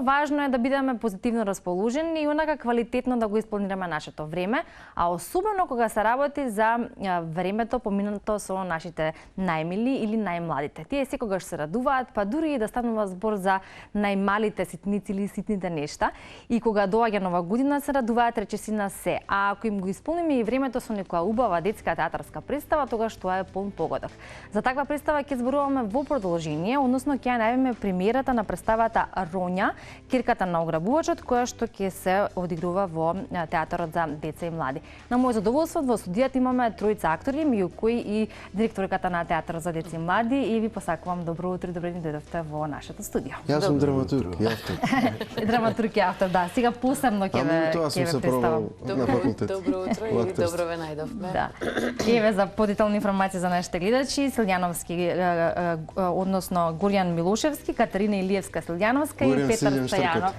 важно е да бидеме позитивно расположени и онака квалитетно да го исполнираме нашето време, а особено кога се работи за времето поминато со нашите најмили или најмладите. Тие секогаш се радуваат, па дури и да станува збор за најмалите ситници или ситните нешта. И кога доаѓа нова година се радуваат речиси на се. А ако им го исполниме и времето со некоја убава детска театарска представа, тогаш тоа е полн погодок. За таква представа ќе зборуваме во продолжение, односно ќе ја најавиме премиерата на представата Роња, кирката на ограбувачот, која што ќе се одигрува во театарот за деца и млади. На моје задоволство во студијата имаме тројца актори, меѓу кои и директорката на театарот за деца и млади, и ви посакувам добро утро и добре ни дојдовте во нашето студио. Јас сум драматург и автор. Драматург и автор, да. Сега посебно ќе ве представам. На факултет. Добро утро и добро ве најдовме. Да. Еве за подетални информации за нашите гледачи, Силјановски, односно Горјан Милошевски, Катерина Илиевска Силјановска и Петар Стојанов.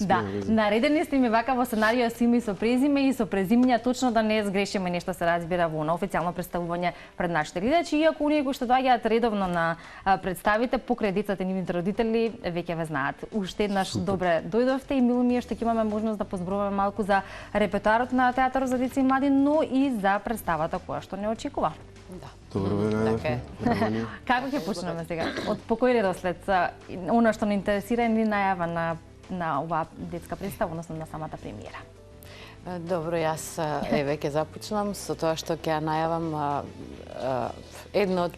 Да, наредени сте ми вака во сценарио со име и со презиме и со презимња, точно да не сгрешиме нешто се разбира во на официјално представување пред нашите гледачи, иако оние кои што доаѓаат редовно на представите покрај децата и нивните родители веќе ве знаат. Уште еднаш добре дојдовте и мило ми е што ќе имаме можност да позборуваме малку за репертоарот на театарот за деца и млади, но и за представата која што не очекува. Да. Добро ве најдовме. Како ќе почнеме сега? Од по кој редослед? Она што не интересира ни најава на оваа детска представа, односно на самата премиера. Добро, јас еве ќе започнам со тоа што ќе ја најавам едно од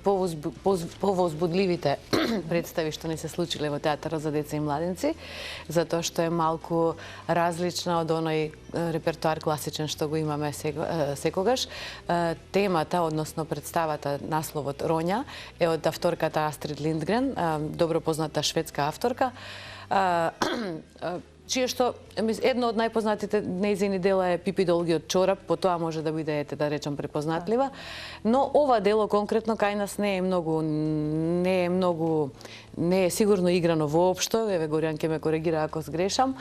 повозбудливите представи што ни се случиле во театарот за деца и младенци, затоа што е малку различна од оној репертоар класичен што го имаме секогаш. Темата, односно представата, насловот Роња е од авторката Астрид Линдгрен, добро позната шведска авторка, чие што едно од најпознатите нејзини дела е Пипи долгиот чорап, по тоа може да биде, да речам, препознатлива, но ова дело конкретно кај нас не е сигурно играно воопшто, еве Горјан ќе ме коригира ако сгрешам,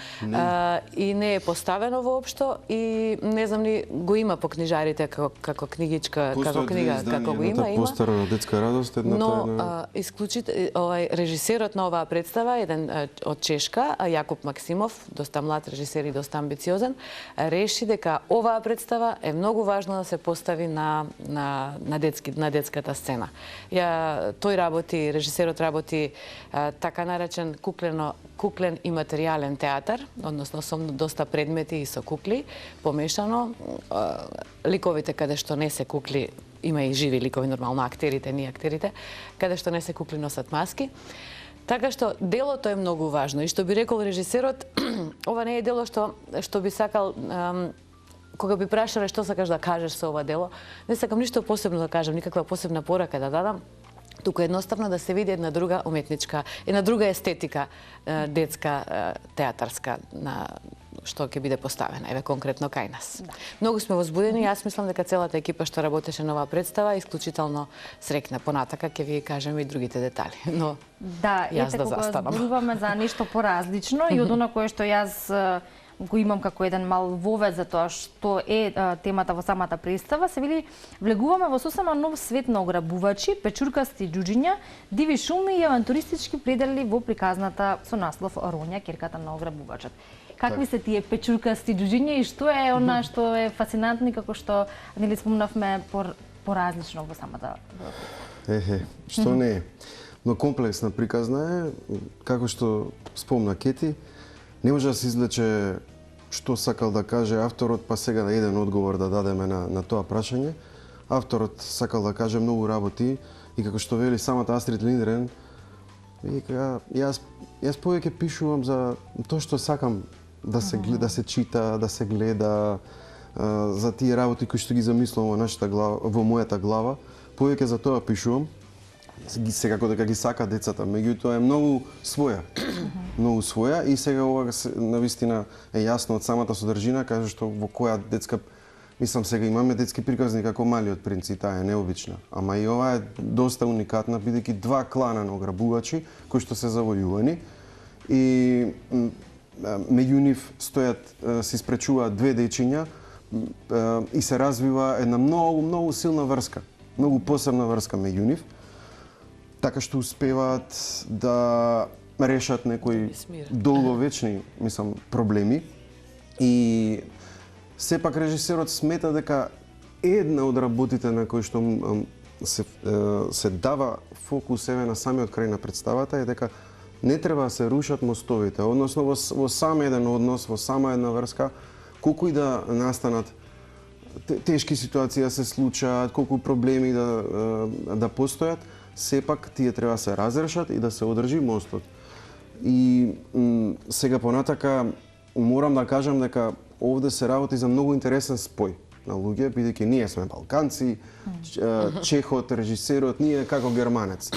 и не е поставено воопшто и не знам ни го има по книжарите како книгичка, како книга, како го има. Постара детска радост, но режисерот на оваа представа, еден од Чешка, Јакуб Максимов, доста млад режисер и доста амбициозен, реши дека оваа представа е многу важно да се постави на детската сцена. Тој работи, режисерот работи така наречен куклен и материјален театар, односно со доста предмети и со кукли помешано. Ликовите каде што не се кукли, има и живи ликови, нормално актерите, не актерите, каде што не се кукли носат маски. Така што делото е многу важно и што би рекол режисерот, ова не е дело што би сакал, кога би прашале што сакаш да кажеш со ова дело, не сакам ништо посебно да кажам, никаква посебна порака да дадам, туку едноставно да се види една друга уметничка, една друга естетика детска, театарска, што ќе биде поставена, еве конкретно кај нас. Да. Многу сме возбудени, јас мислам дека целата екипа што работеше на оваа представа исклучително срекна. Понатака ќе ви кажем и другите детали, но да, јас да застанам. Да, зборуваме за нешто поразлично и од она кое што јас го имам како еден мал вовед за тоа што е темата во самата представа, се вели влегуваме во сосема нов свет на ограбувачи, печуркасти џуџиња, диви шуми и авантуристички предели во приказната со наслов Роња, кирката на ограбувачот. Какви се тие печуркасти џуџиња и што е она што е фасцинантно и како што нели спомнавме поразлично во самата што не е. Но комплексна приказна е, како што спомна Кети, не може да се извлече што сакал да каже авторот, па сега да еден одговор да дадеме на тоа прашање. Авторот сакал да каже многу работи и како што вели самата Астрид Линдгрен, вика, јас повеќе пишувам за тоа што сакам да се чита, да се гледа, за тие работи кои што ги замислувам во мојата глава, повеќе за тоа пишувам. Секако дека ги сака децата, меѓутоа е многу своја и сега ова навистина е јасно од самата содржина, каже што во која детска, мислам сега имаме детски приказни како Малиот принц и таа е необична, ама и ова е доста уникатна бидејќи два клана на ограбувачи кои што се завојувани и меѓу нив стојат, се испречуваат две дечиња и се развива една многу силна врска, многу посебна врска меѓу нив. Така што успеваат да решат некои долговечни, мислам, проблеми. И сепак режисерот смета дека една од работите на кои што се дава фокус еве на самиот крај на представата е дека не треба да се рушат мостовите, односно во сам еден однос, во сама една врска, колку и да настанат тешки ситуации да се случаат, колку проблеми да постојат, сепак тие треба да се разрешат и да се одржи мостот. И сега понатака морам да кажам дека овде се работи за многу интересен спој на луѓе, бидејќи ние сме балканци, чехот, режисерот, ние како германец.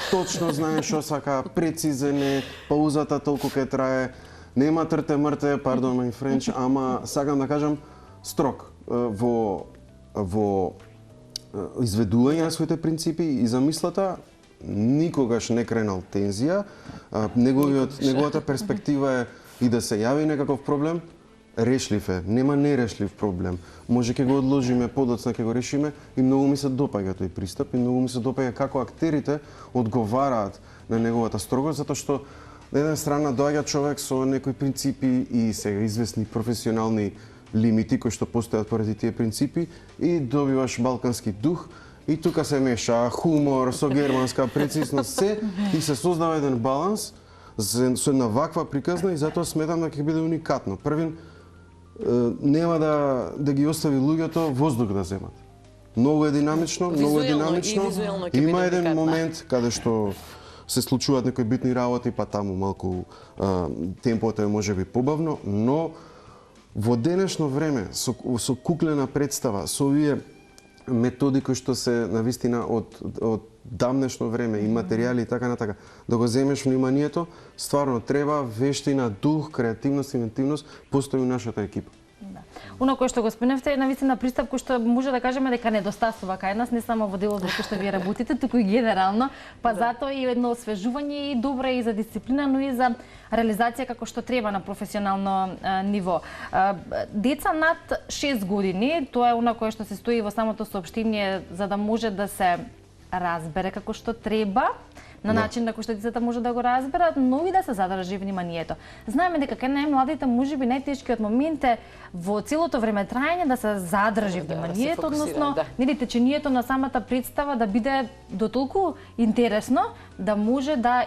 Точно знае што сака, прецизен е, паузата толку ке трае, нема трте мрте, pardon my French, ама сакам да кажам строг во изведување на своите принципи и замислата, никогаш не кренал тензија, неговата перспектива е и да се јави некаков проблем, решлив е, нема нерешлив проблем. Може ќе го одложиме, подоцна ќе го решиме и многу ми се допаѓа тој пристап и многу ми се допаѓа како актерите одговараат на неговата строгост, затоа што на една страна доаѓа човек со некои принципи и сега известни професионални лимити кои што постојат поради тие принципи и добиваш балкански дух и тука се меша хумор со германска прецизност се и се создава еден баланс со една ваква приказна и затоа сметам дека ќе биде уникатно. Првин нема да ги остави луѓето воздух да земат. Многу е динамично, многу е динамично. Има еден момент каде што се случуваат некои битни работи, па таму малку темпото е можеби побавно, но во денешно време со куклена представа, со овие методи кои што се навистина од давнешно време и материјали и така натака, да го земеш вниманието, стварно треба вештина, дух, креативност, инвентивност, постои у нашата екипа. Да. Оно кој што го спомнавте е навистина пристап кој што може да кажеме дека недостасува кај нас, не само во делот во кој што вие работите, туку и генерално, па затоа и едно освежување и добро и за дисциплина, но и за реализација како што треба на професионално ниво. Деца над 6 години, тоа е оно кое што се стои во самото соопштение за да може да се разбере како што треба, на начин на кој што децата може да го разберат, но и да се задржи вниманието. Знаеме дека кај најмладите можеби најтешкиот момент е во целото време траење да се задржи вниманието, односно нели течението на самата представа да биде дотолку интересно да може да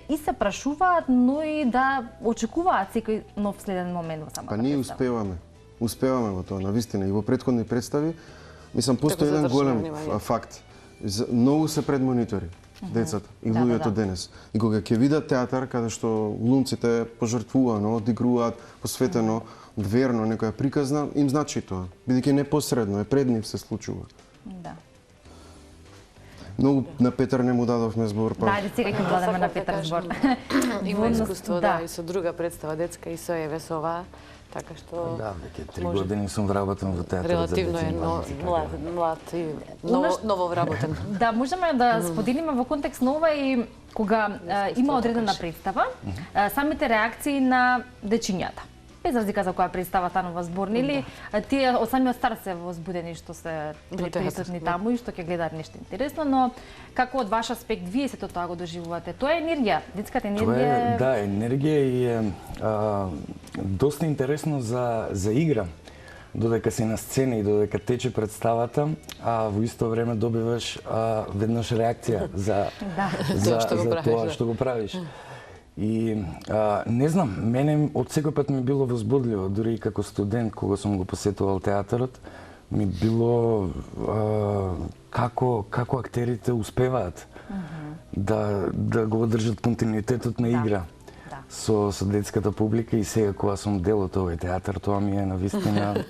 и се прашуваат, но и да очекуваат секој нов следен момент во самата представа. Па ние успеваме во тоа, навистина и во претходни представи. Мислам постои еден голем факт. Многу се пред монитори децата и луѓето денес. И кога ќе видат театар каде што глумците пожртвувано, одигруваат посветено, верно некоја приказна, им значи тоа, бидејќи непосредно е пред нив се случува. Да. Многу на Петар не му дадовме збор, па. Да, сега ќе дадеме на Петар збор. Има искуство да и со друга представа детска и со еве со оваа. Така што да, веќе 3 години сум вработен во театар. Релативно е млад и ново вработен. Да, можеме да споделиме во контекст на ова и кога има одредена представа, самите реакции на дечињата. Без разлика за која представа станува збор, нели? Тие од самиот старт се возбудени што се присутни таму и што ќе гледаат нешто интересно, но како од ваш аспект вие сето тоа го доживувате? Тоа е енергија, детската енергија. Да, енергија и е доста интересно за игра. Додека си на сцена и додека тече представата, а во исто време добиваш веднаш реакција за тоа што го правиш. И не знам, мене од секој пат ми било возбудливо, дури и како студент кога сум го посетувал театарот, ми било како актерите успеваат да го одржат континуитетот на игра со детската публика и сега кога сум дел од овој театар, тоа ми е навистина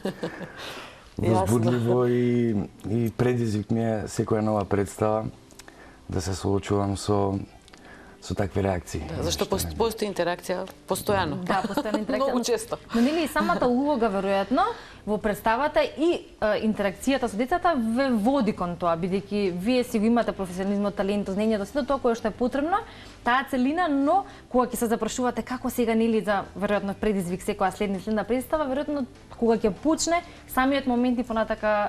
возбудливо и предизвик ми е секоја нова представа да се соочувам со такви реакции. Да, зашто постои интеракција постојано. Да, постојана интеракција. Многу често. Но нели и самата улога веројатно во представата и интеракцијата со децата ве води кон тоа, бидејќи вие си го имате професионализмот, талентот, знаењето, сето тоа кое што е потребно, таа целина, но кога ќе се запрашувате како сега нели за веројатно предизвик секоја следна представа, веројатно кога ќе почне самиот момент и понатака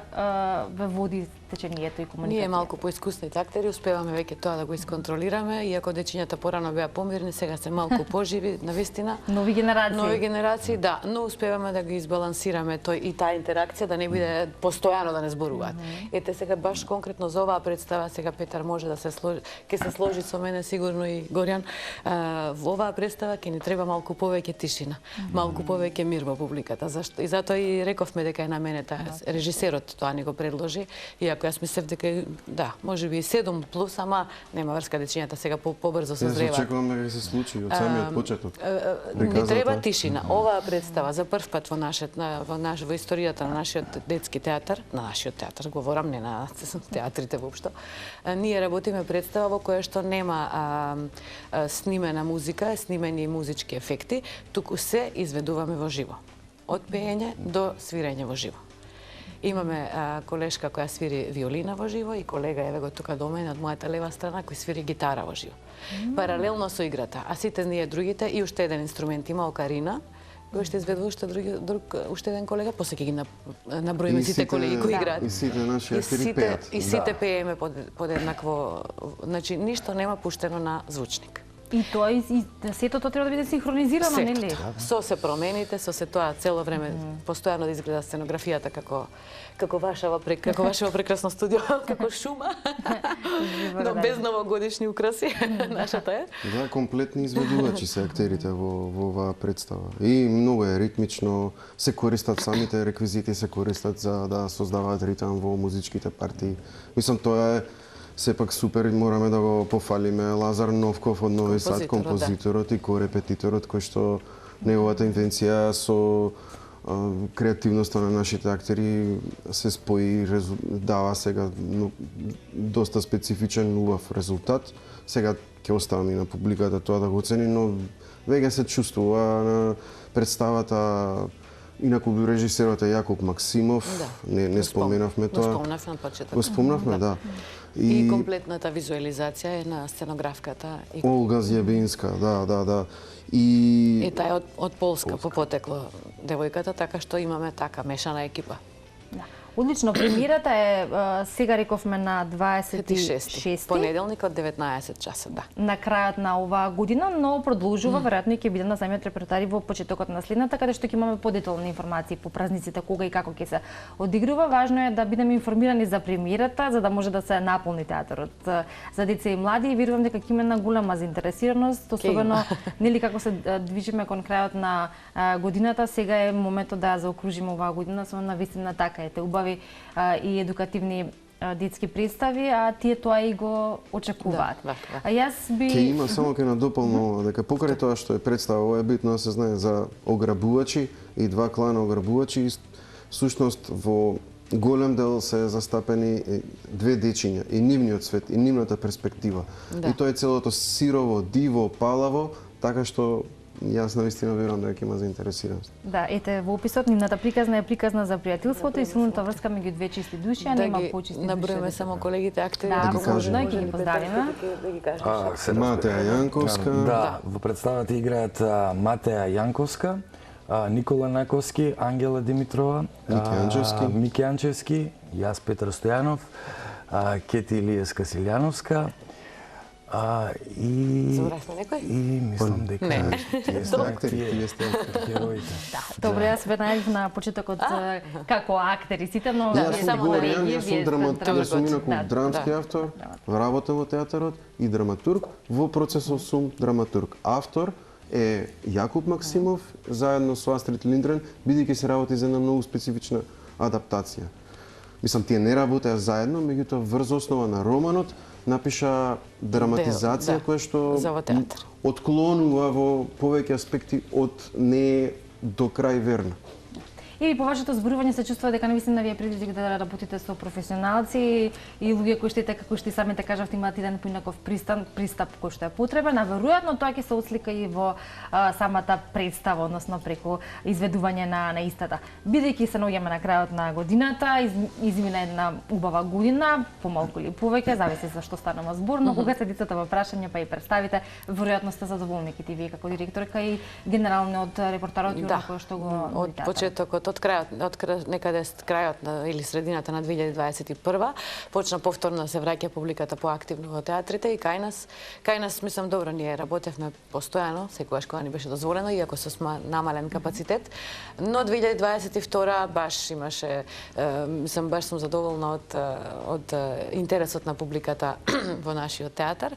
ве води течението и комуникацијата? Ние малку поискусните актери успеваме веќе тоа да го исконтролираме, иако дечињата порано беа помирни, сега се малку поживи, навистина. Нови генерации, да, но успеваме да ги избалансираме тој и таа интеракција да не биде постојано да не зборуваат. Ете сега баш конкретно за оваа представа, сега Петар може да се сложи, ќе се сложи со мене сигурно и Горјан, во оваа представа ќе ни треба малку повеќе тишина, малку повеќе мир во публиката. Зашто и затоа и рековме дека е на мене таа режисерот тоа ни го предложи, иако јас мислев дека да, можеби и 7+, ама нема врска, дечињата сега побрзо се зреваат. Јас очекувам дека се случи од самиот почеток. Ни треба тишина. Оваа представа за прв пат во историјата на нашиот детски театар, говорам, не на театрите воопшто, ние работиме представа во која што нема снимена музика, снимени музички ефекти, туку се изведуваме во живо. Од пеење до свирење во живо. Имаме колешка која свири виолина во живо и колега еве го тука до мене од мојата лева страна кој свири гитара во живо. Паралелно со играта, а сите ние другите и уште еден инструмент има окарина, кој ще изведува уште еден колега, после ќе ги наброиме сите колеги кои играат. И сите наши актери пеат. И сите пееме подеднакво, значи ништо нема пуштено на звучник. И тоа сето тоа треба да биде синхронизирано, нели? Со се промените, со се тоа цело време постојано да изгледа сценографијата како вашава прекрасно студио, како шума, но без новогодишни украси, нашата е. Да, комплетни изведувачи се актерите во оваа представа. И многу е ритмично, се користат самите реквизити, се користат за да создаваат ритам во музичките партии. Мислам, тоа е сепак супер, мораме да го пофалиме Лазар Новков од Нови Сад, композиторот и корепетиторот, кој што неговата инвенција со креативноста на нашите актери се спои, дава сега доста специфичен убав резултат. Сега ќе оставам и на публиката тоа да го оцени, но веќе се чувствува на представата. Инаку режисерот е Јакуп Максимов, не споменавме тоа. Го спомнавме на почеток. Го спомнавме, да. И комплетната визуализација е на сценографката. Олга Зјебинска, да. И таа е од Полска по потекло девојката, така што имаме така мешана екипа. Одлично, премиерата е, сега рековме на 26 понеделник од 19 часа, да. На крајот на оваа година, но продолжува, веројатно и ќе биде на самиот репертуар во почетокот на следната, каде што ќе имаме подетални информации по празниците, кога и како ќе се одигрува. Важно е да бидеме информирани за премиерата, за да може да се наполни театарот за деца и млади, и верувам дека ќе има една голема заинтересираност, особено нели како се движиме кон крајот на годината. Сега е моментот да заокружиме оваа година со навистина така убави и едукативни детски представи, а тие тоа и го очекуваат. А јас би Ќе има само ќе надополнувам дека покрај тоа што е представа, ова е битно да се знае за ограбувачи и два клана ограбувачи, сушност во голем дел се застапени две дечиња и нивниот свет и нивната перспектива. И тоа е целото сирово, диво, палаво, така што јас навистина верувам дека има заинтересираност. Да, ете во описот нивната приказна е приказна за пријателството и силната врска меѓу две чисти души, а нема почисти души. Да ги наброиме само колегите актери. Да, можна ќе ги поздравиме. Матеја Јанковска. Да, во представата играат Матеја Јанковска, Никола Наковски, Ангела Димитрова, Мики Анчевски, јас Петар Стојанов, Кети Илиевска Силјановска, и мислам дека тие сте героите. Добро, јас ве најдов на почетокот како актери сите, но само на реје, јас сум инаку драмски автор, работам во театарот и драматург, во процесот сум драматург. Автор е Јакуп Максимов, заедно со Астрид Линдрен, бидејќи се работи за една многу специфична адаптација. Мислам, тие не работеа заедно, меѓутоа врз основа на романот напиша драматизација која што отклонува во повеќе аспекти од не до крај верна. И по вашето зборување се чувствува дека навистина вие предвидите да работите со професионалци и луѓе кои што како што и самите кажавте имаат еден поинаков пристап кој што е потребен, а веројатно тоа ќе се отслика и во самата представа, односно преку изведување на истата. Бидејќи се наоѓаме на крајот на годината, измина една убава година, помалку или повеќе, зависи за што станува збор, но кога се децата во прашање па и представите, веројатно сте задоволни вие како директорка и генерално од репортарот и кој што го од почетокот некаде крајот или средината на 2021 почна повторно да се враќа публиката поактивно во театрите и кај нас мислам добро, ние работевме постојано, секогаш кога ни беше дозволено, иако со намален капацитет, но 2022 баш имаше, мислам баш сум задоволна од интересот на публиката во нашиот театар.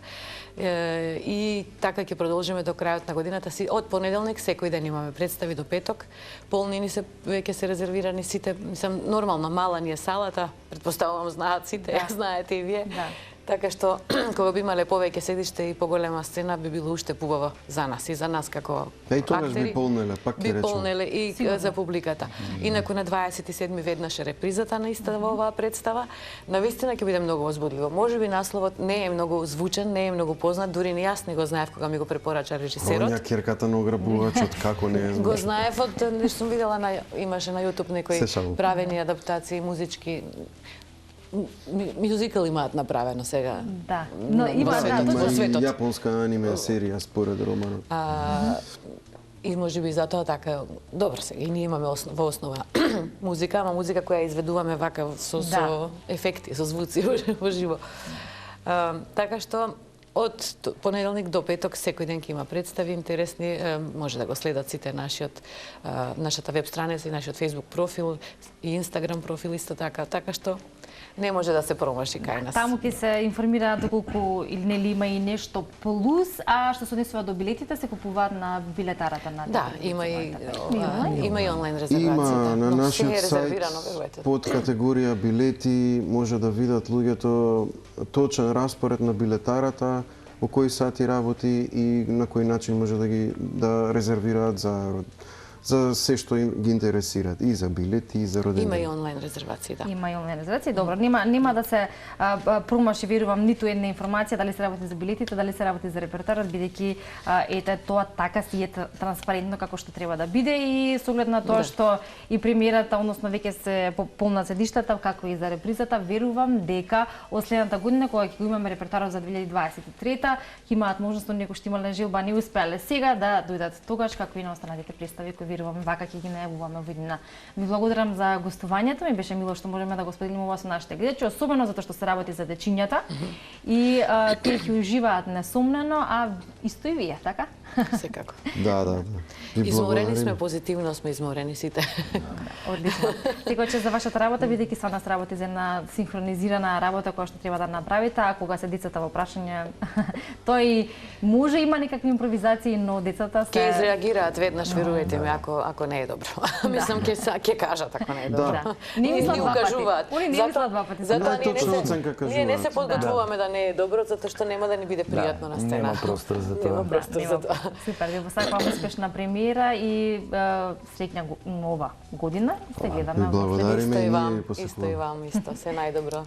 И така ќе продолжиме до крајот на годината. Од понеделник секој ден имаме представи до петок. Полнини се веќе се резервирани сите, мислам нормално мала ни е салата, претпоставувам знаат сите, знаете и вие. Така што кога би имале повеќе седиште и поголема сцена би било уште побаво за нас и за нас како и тогаш актери. би полнеле, пак ќе речам. Би полнеле и за публиката. Инаку на 27 веднаш е репризата на иста во оваа представа. Навистина ќе биде многу возбудливо. Можеби насловот не е многу звучен, не е многу познат, дури ни јас не го знаев кога ми го препорача режисерот. Онја керката на ограбувачот, како не е. Го знаев од нешто сум видела имаше на YouTube некои правени адаптации музички. Мюзикал имаат направено сега. Да, но има во светот. Јапонска аниме серија според романот. И можеби затоа така, добро сега, и ние имаме во основа музика, ама музика која изведуваме вака со ефекти, со звуци во живо. Така што од понеделник до петок секој ден ќе има представи интересни, може да го следат сите нашата веб страница и нашиот Facebook профил и Instagram профил исто така, така што не може да се промаши кај нас. Таму ќе се информира доколку или нели има и нешто плюс, а што се однесува до билетите се купуваат на билетарата на. Да, има и онлайн резервации. Има на нашиот сајт под категорија билети може да видат луѓето точен распоред на билетарата, во кои сати работи и на кој начин може да резервираат за се што ги интересираат, и за билети, и за роденден. Има и онлайн резервации, да. Има и онлайн резервации, добро. Нема да се промаши, верувам, ниту една информација дали се работи за билетите, дали се работи за репертуарот, бидејќи ете тоа така си е транспарентно како што треба да биде и со оглед на тоа што и премиерата, односно веќе се полна седиштата, како и за репризата, верувам дека од следната година кога ќе имаме репертуарот за 2023-та, ќе имаат можност оние кои што имале желба не успеале сега да дојдат тогаш како и на останатите представи кои верувам вака ќе ги најавуваме во иднина. Ви благодарам за гостувањето, ми беше мило што можеме да го споделиме ова со нашите гледачи, особено затоа што се работи за дечињата и тие ќе уживаат несомнено, а исто и вие, така? Секако. Да. Изморени сме, позитивно сме изморени сите. Одлично. Секогаш за вашата работа, бидејќи са нас работи за една синхронизирана работа која што треба да направите, а кога се децата во прашање, тој може има некакви импровизации, но децата се ќе изреагираат веднаш, верувате ми, ако не е добро. Мислам ќе кажат ако не е добро. Не мислат два укажуваат. Они не мислат два пати. Затоа ние не се кажуваат. подготвуваме да не е добро, затоа што нема да ни биде пријатно на сцена. Нема простор за тоа. Нема простор за тоа. Супер, ви посакувам успешна премиера и среќна нова година. Се гледаме. Благодариме Исто и и вам, ние исто и вам, исто. Се најдобро.